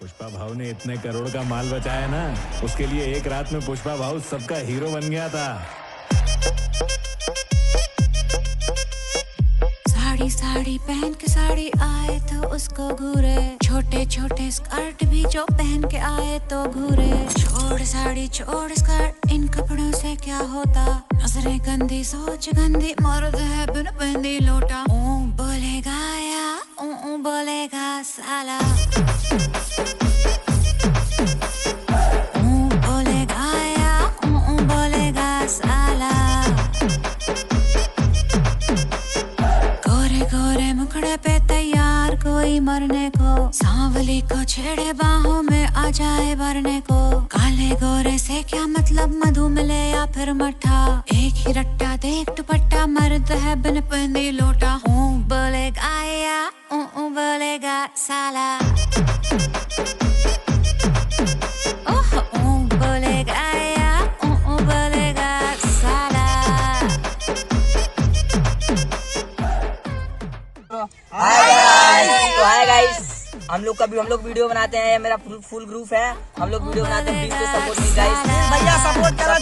पुष्पा भाऊ ने इतने करोड़ का माल बचाया ना, उसके लिए एक रात में पुष्पा भाऊ सबका हीरो बन गया था। साड़ी साड़ी पहन के साड़ी आए तो उसको घूरे, छोटे छोटे स्कर्ट भी जो पहन के आए तो घूरे। छोड़ साड़ी छोड़ स्कर्ट, इन कपड़ों से क्या होता। नजरें गंदी सोच गंदी, मर्द है बिन बंदी लोटा। ऊ बोलेगा या ऊ बोलेगा साला, ऊ बोलेगा या ऊ बोलेगा साला। गोरे गोरे मुखड़े पे तैयार कोई मरने को, सांवली को छेड़े बाहों में आ जाए भरने को। काले गोरे से क्या मतलब, मधु मिले या फिर मठा। एक ही रट्टा देख दुपट्टा, मर्द है बिन बंदी लोटा। ऊ बोलेगा या ऊ बोलेगा साला, ओह ऊ बोलेगा या ऊ बोलेगा साला। हाय गाइस, हम लोग वीडियो बनाते हैं। मेरा फुल ग्रुप है, हम लोग वीडियो बनाते हैं। प्लीज सपोर्ट मी गाइस, भैया सपोर्ट करो।